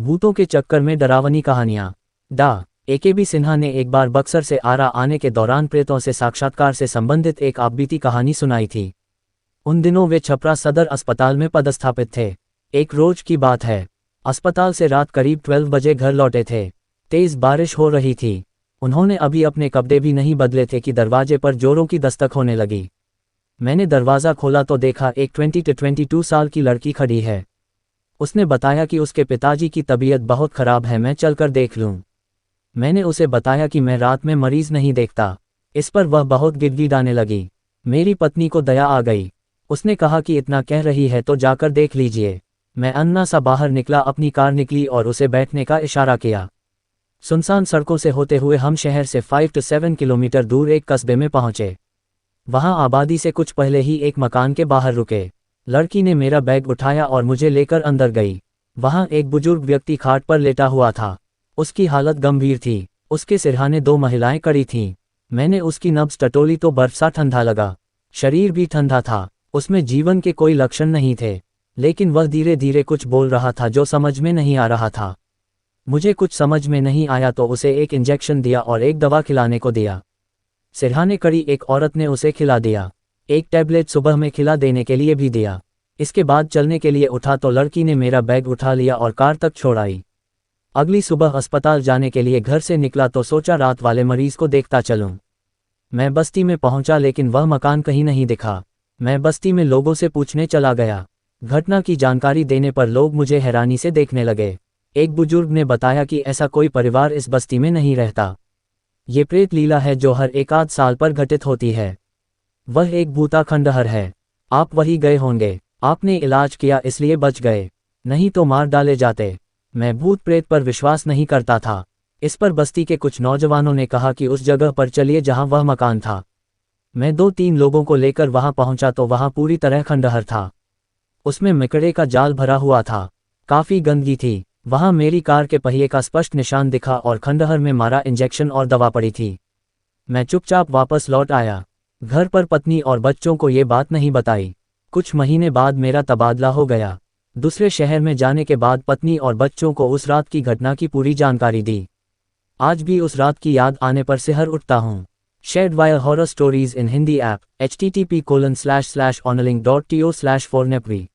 भूतों के चक्कर में डरावनी कहानियां। डा. AKB सिन्हा ने एक बार बक्सर से आरा आने के दौरान प्रेतों से साक्षात्कार से संबंधित एक आपबीती कहानी सुनाई थी। उन दिनों वे छपरा सदर अस्पताल में पदस्थापित थे। एक रोज की बात है। अस्पताल से रात करीब 12 बजे घर लौटे थे। तेज बारिश हो रही थी। उन्होंने अभी अपने कपड़े भी नहीं बदले थे कि दरवाजे पर जोरों की दस्तक होने लगी। मैंने दरवाज़ा खोला तो देखा एक 22 साल की लड़की खड़ी है। उसने बताया कि उसके पिताजी की तबीयत बहुत खराब है, मैं चलकर देख लूं। मैंने उसे बताया कि मैं रात में मरीज नहीं देखता। इस पर वह बहुत गिड़गिड़ाने लगी। मेरी पत्नी को दया आ गई। उसने कहा कि इतना कह रही है तो जाकर देख लीजिए। मैं अन्ना सा बाहर निकला, अपनी कार निकली और उसे बैठने का इशारा किया। सुनसान सड़कों से होते हुए हम शहर से 5 से 7 किलोमीटर दूर एक कस्बे में पहुंचे। वहां आबादी से कुछ पहले ही एक मकान के बाहर रुके। लड़की ने मेरा बैग उठाया और मुझे लेकर अंदर गई। वहां एक बुजुर्ग व्यक्ति खाट पर लेटा हुआ था। उसकी हालत गंभीर थी। उसके सिरहाने 2 महिलाएं खड़ी थीं। मैंने उसकी नब्ज टटोली तो बर्फ सा ठंडा लगा। शरीर भी ठंडा था। उसमें जीवन के कोई लक्षण नहीं थे, लेकिन वह धीरे धीरे कुछ बोल रहा था जो समझ में नहीं आ रहा था। मुझे कुछ समझ में नहीं आया तो उसे एक इंजेक्शन दिया और एक दवा खिलाने को दिया। सिरहाने कड़ी एक औरत ने उसे खिला दिया। एक टैबलेट सुबह में खिला देने के लिए भी दिया। इसके बाद चलने के लिए उठा तो लड़की ने मेरा बैग उठा लिया और कार तक छोड़ाई। अगली सुबह अस्पताल जाने के लिए घर से निकला तो सोचा रात वाले मरीज को देखता चलूं। मैं बस्ती में पहुंचा लेकिन वह मकान कहीं नहीं दिखा। मैं बस्ती में लोगों से पूछने चला गया। घटना की जानकारी देने पर लोग मुझे हैरानी से देखने लगे। एक बुजुर्ग ने बताया कि ऐसा कोई परिवार इस बस्ती में नहीं रहता। ये प्रेत लीला है जो हर एक आध साल पर घटित होती है। वह एक भूता खंडहर है। आप वही गए होंगे। आपने इलाज किया इसलिए बच गए, नहीं तो मार डाले जाते। मैं भूत प्रेत पर विश्वास नहीं करता था। इस पर बस्ती के कुछ नौजवानों ने कहा कि उस जगह पर चलिए जहां वह मकान था। मैं 2-3 लोगों को लेकर वहां पहुंचा तो वहां पूरी तरह खंडहर था। उसमें मिकड़े का जाल भरा हुआ था। काफी गंदगी थी। वहां मेरी कार के पहिए का स्पष्ट निशान दिखा और खंडहर में मारा इंजेक्शन और दवा पड़ी थी। मैं चुपचाप वापस लौट आया। घर पर पत्नी और बच्चों को ये बात नहीं बताई। कुछ महीने बाद मेरा तबादला हो गया। दूसरे शहर में जाने के बाद पत्नी और बच्चों को उस रात की घटना की पूरी जानकारी दी। आज भी उस रात की याद आने पर सिहर उठता हूँ। Shared via horror stories in Hindi app http://onelink.to/fornepri